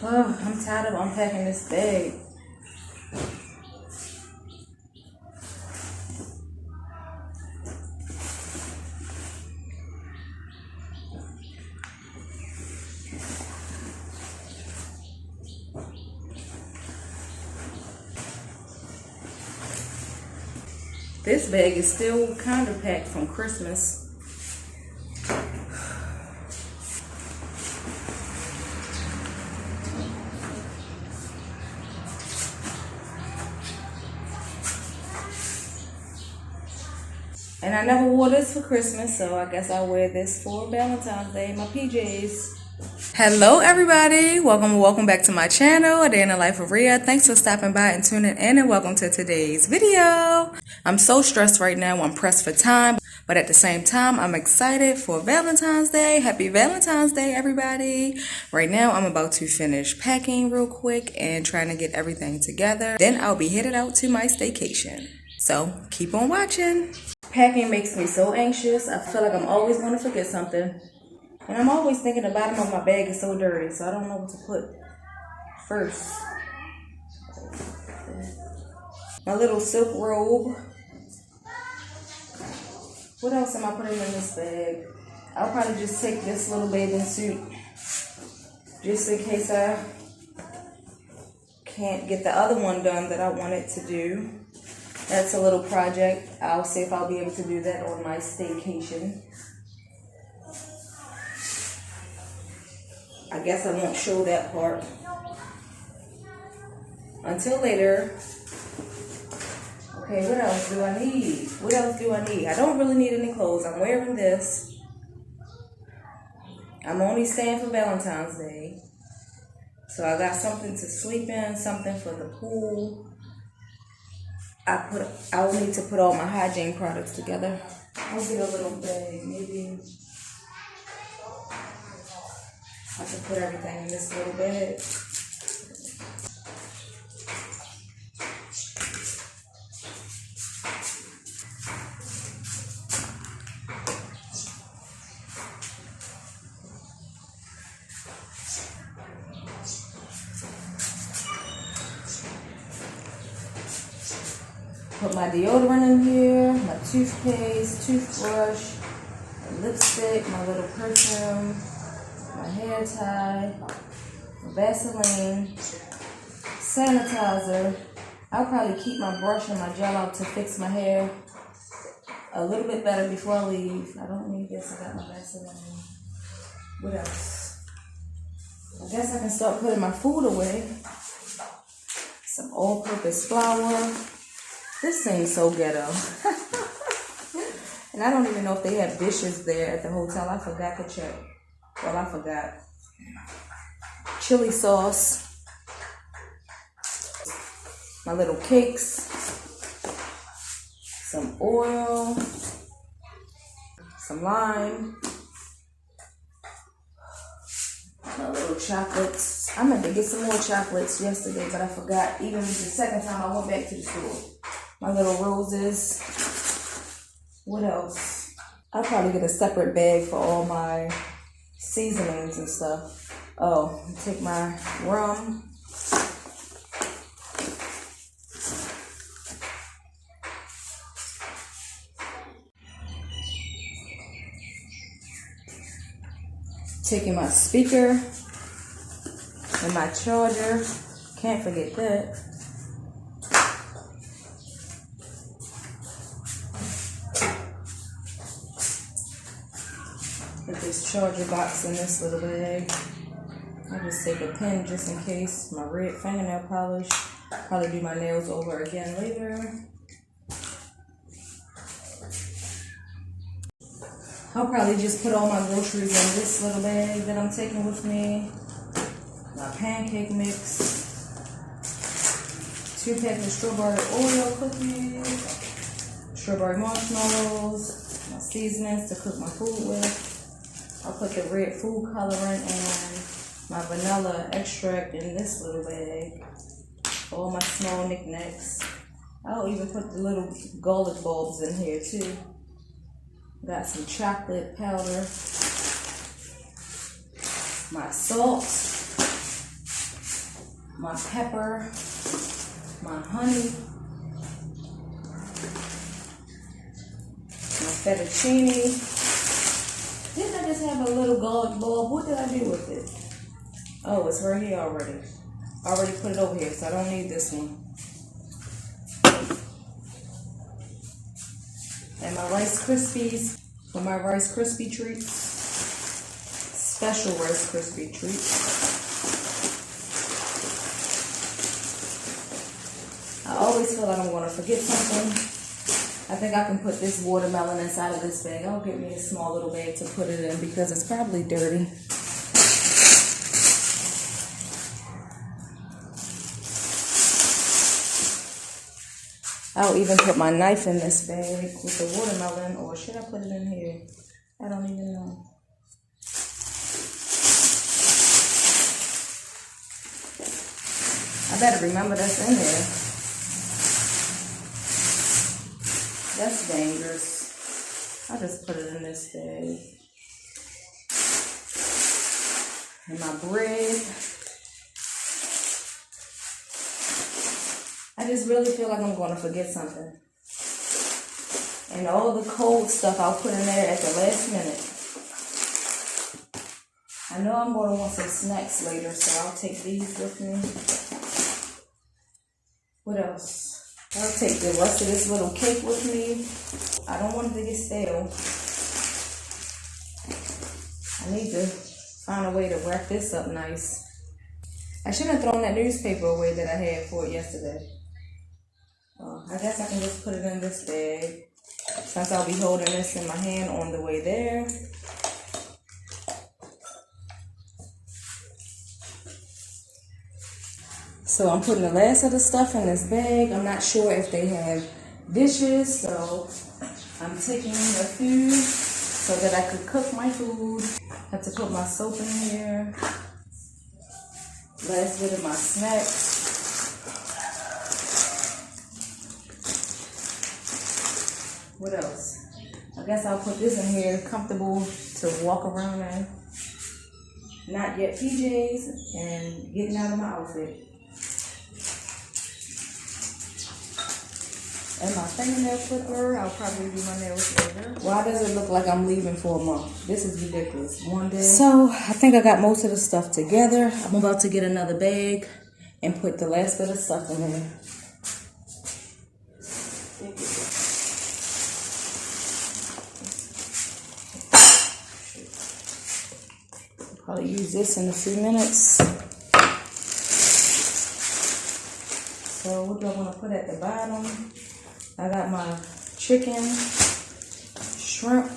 Oh, I'm tired of unpacking this bag. This bag is still kind of packed from Christmas. And I never wore this for Christmas, so I guess I'll wear this for Valentine's Day, my PJs. Hello everybody, welcome back to my channel, A Day in the Life of Rhea. Thanks for stopping by and tuning in, and welcome to today's video. I'm so stressed right now, I'm pressed for time, but at the same time I'm excited for Valentine's Day. Happy Valentine's Day everybody. Right now I'm about to finish packing real quick and trying to get everything together. Then I'll be headed out to my staycation. So keep on watching. Packing makes me so anxious. I feel like I'm always going to forget something. And I'm always thinking the bottom of my bag is so dirty, so I don't know what to put first. My little silk robe. What else am I putting in this bag? I'll probably just take this little bathing suit just in case I can't get the other one done that I wanted to do. That's a little project. I'll see if I'll be able to do that on my staycation. I guess I won't show that part until later. Okay, what else do I need? What else do I need? I don't really need any clothes. I'm wearing this. I'm only staying for Valentine's Day. So I got something to sleep in, something for the pool. I will need to put all my hygiene products together. I'll get a little bag, maybe. I can put everything in this little bag. Put my deodorant in here, my toothpaste, toothbrush, lipstick, my little perfume, my hair tie, Vaseline, sanitizer. I'll probably keep my brush and my gel out to fix my hair a little bit better before I leave. I don't need this. I got my Vaseline. What else? I guess I can start putting my food away. Some all-purpose flour. This seems so ghetto. And I don't even know if they have dishes there at the hotel. I forgot to check. Well, I forgot. Chili sauce. My little cakes. Some oil. Some lime. My little chocolates. I meant to get some more chocolates yesterday, but I forgot. Even the second time I went back to the store. My little roses. What else? I'll probably get a separate bag for all my seasonings and stuff. Oh, take my rum. Taking my speaker and my charger. Can't forget that. Put this charger box in this little bag. I'll just take a pen just in case. My red fingernail polish. Probably do my nails over again later. I'll probably just put all my groceries in this little bag that I'm taking with me. My pancake mix. 2 packs of strawberry Oreo cookies. Strawberry marshmallows. My seasonings to cook my food with. I'll put the red food coloring and my vanilla extract in this little bag. All my small knickknacks. I'll even put the little garlic bulbs in here too. Got some chocolate powder. My salt. my pepper, my honey, my fettuccine. Didn't I just have a little garlic bulb? What did I do with it? Oh, it's right here already. I already put it over here, so I don't need this one. And my Rice Krispies for my Rice Krispie treats. Special Rice Krispie treats. I always feel like I'm going to forget something. I think I can put this watermelon inside of this bag. I'll get me a small little bag to put it in because it's probably dirty. I'll even put my knife in this bag with the watermelon, or should I put it in here? I don't even know. I better remember that's in there. That's dangerous. I'll just put it in this bag. And my bread. I just really feel like I'm going to forget something. And all the cold stuff I'll put in there at the last minute. I know I'm going to want some snacks later, so I'll take these with me. What else? I'll take the rest of this little cake with me. I don't want it to get stale. I need to find a way to wrap this up nice. I shouldn't have thrown that newspaper away that I had for it yesterday. I guess I can just put it in this bag since I'll be holding this in my hand on the way there. So I'm putting the last of the stuff in this bag. I'm not sure if they have dishes, so I'm taking a few so that I could cook my food. I have to put my soap in here. Last bit of my snacks. What else? I guess I'll put this in here, comfortable to walk around in. Not yet PJs and getting out of my outfit. And my fingernail clipper, I'll probably do my nails later. Why does it look like I'm leaving for a month? This is ridiculous. One day. So I think I got most of the stuff together. I'm about to get another bag and put the last bit of stuff in there. Probably use this in a few minutes. So what do I want to put at the bottom? I got my chicken, shrimp,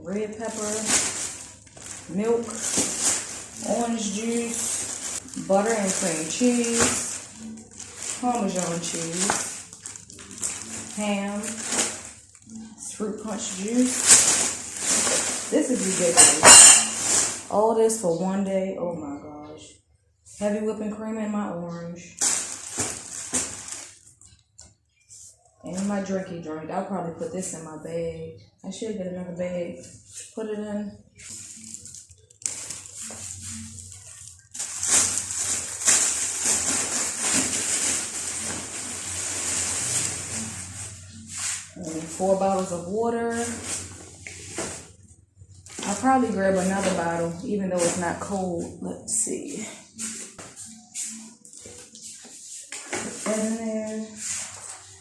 red pepper, milk, orange juice, butter and cream cheese, Parmesan cheese, ham, fruit punch juice. This is ridiculous. All this for one day. Oh my gosh. Heavy whipping cream in my orange. And my drinky drink. I'll probably put this in my bag. I should get another bag. Put it in. And 4 bottles of water. I'll probably grab another bottle, even though it's not cold. Let's see. Put that in there.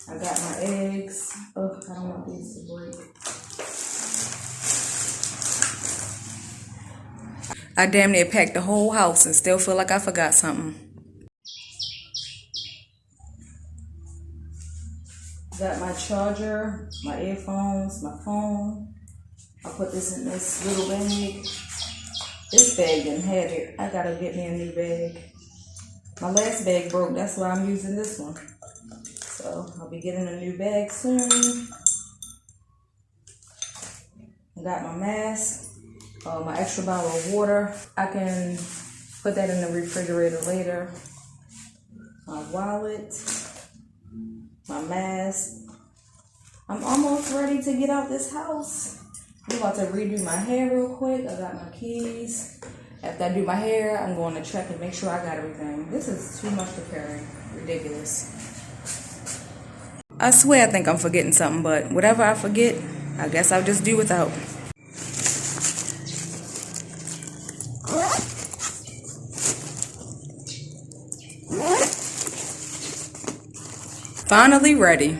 I got my eggs. Oh, I don't want these to break. I damn near packed the whole house and still feel like I forgot something. Got my charger, my earphones, my phone. I'll put this in this little bag. This bag didn't have it. I gotta get me a new bag. My last bag broke, that's why I'm using this one. So I'll be getting a new bag soon. I got my mask, my extra bottle of water. I can put that in the refrigerator later. My wallet, my mask. I'm almost ready to get out this house. I'm about to redo my hair real quick. I got my keys. After I do my hair, I'm going to check and make sure I got everything. This is too much to carry. Ridiculous. I swear I think I'm forgetting something, but whatever I forget, I guess I'll just do without. Finally ready.